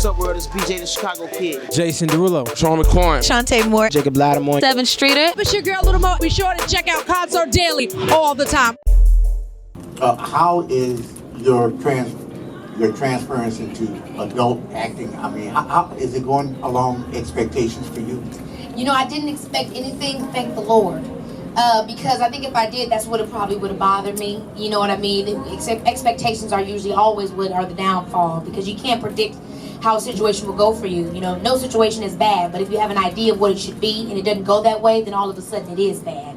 What's up, world? It's BJ the Chicago Kid. Jason Derulo. Sean McCoy. Shantae Moore. Jacob Lattimore. 7th Streeter. It's your girl Little Mo. Be sure to check out Concert Daily all the time. How is your transference into adult acting? I mean, how is it going along expectations for you? You know, I didn't expect anything, thank the Lord. Because I think if I did, that's what it probably would have bothered me. You know what I mean? Expectations are usually always what are the downfall, because you can't predict how a situation will go for you. You know, no situation is bad, but if you have an idea of what it should be and it doesn't go that way, then all of a sudden it is bad.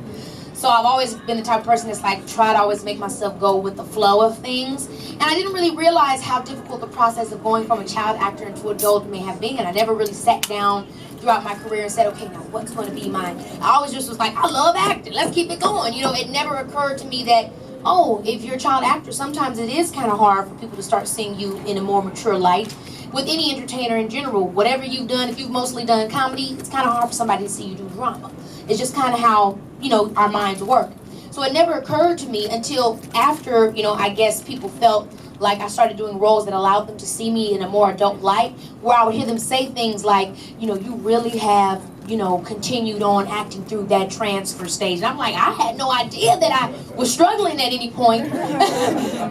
So I've always been the type of person that's like, try to always make myself go with the flow of things. And I didn't really realize how difficult the process of going from a child actor into adult may have been. And I never really sat down throughout my career and said, okay, now what's going to be mine? I always just was like, I love acting, let's keep it going. You know, it never occurred to me that, oh, if you're a child actor, sometimes it is kind of hard for people to start seeing you in a more mature light. With any entertainer in general, whatever you've done, if you've mostly done comedy, it's kind of hard for somebody to see you do drama. It's just kind of how, you know, our minds work. So it never occurred to me until after, you know, I guess people felt like I started doing roles that allowed them to see me in a more adult light, where I would hear them say things like, you know, you really have, you know, continued on acting through that transfer stage. And I'm like, I had no idea that I was struggling at any point.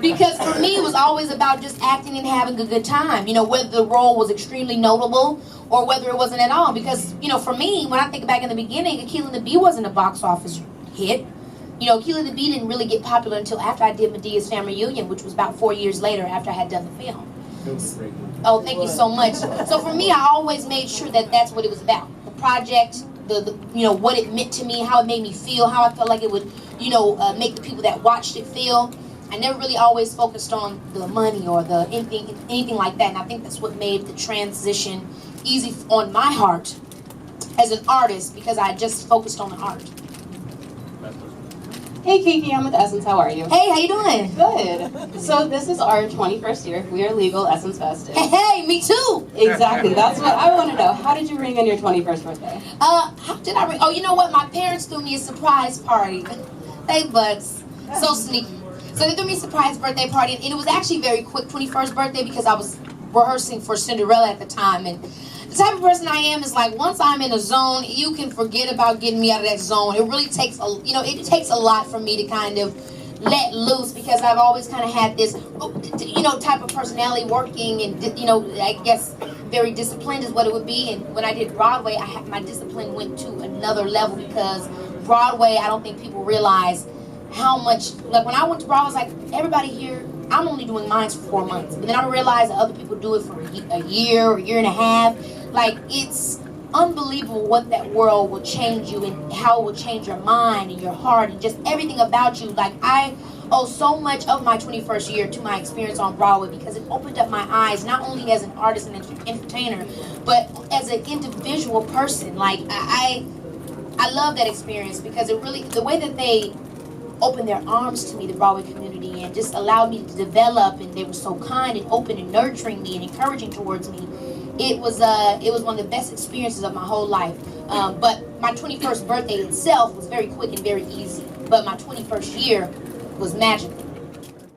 Because for me, it was always about just acting and having a good time. You know, whether the role was extremely notable or whether it wasn't at all. Because, you know, for me, when I think back in the beginning, Akilah and the Bee wasn't a box office hit. You know, Akilah and the Bee didn't really get popular until after I did Medea's Family Reunion, which was about 4 years later after I had done the film. Oh, thank you so much. So for me, I always made sure that that's what it was about. The project, the you know, what it meant to me, how it made me feel, how I felt like it would, you know, make the people that watched it feel. I never really always focused on the money or the anything like that. And I think that's what made the transition easy on my heart as an artist, because I just focused on the art. Hey Keke, I'm with Essence. How are you? Hey, how you doing? Good. So this is our 21st year. We are legal, Essence Festive. Hey, me too. Exactly. That's what I want to know. How did you ring on your 21st birthday? How did I ring? Oh, you know what? My parents threw me a surprise party. Hey, buds. So sneaky. So they threw me a surprise birthday party, and it was actually very quick 21st birthday because I was rehearsing for Cinderella at the time, and the type of person I am is like, once I'm in a zone, you can forget about getting me out of that zone. It really takes it takes a lot for me to kind of let loose, because I've always kind of had this, you know, type of personality working, and, you know, I guess very disciplined is what it would be. And when I did Broadway, my discipline went to another level, because Broadway, I don't think people realize how much, like when I went to Broadway, I was like, everybody here, I'm only doing mine for 4 months. But then I realized that other people do it for a year or a year and a half. Like, it's unbelievable what that world will change you, and how it will change your mind and your heart and just everything about you. Like, I owe so much of my 21st year to my experience on Broadway, because it opened up my eyes, not only as an artist and entertainer, but as an individual person. Like, I love that experience, because it really, the way that they opened their arms to me, the Broadway community, and just allowed me to develop, and they were so kind and open and nurturing me and encouraging towards me. It was one of the best experiences of my whole life. But my 21st birthday itself was very quick and very easy. But my 21st year was magical.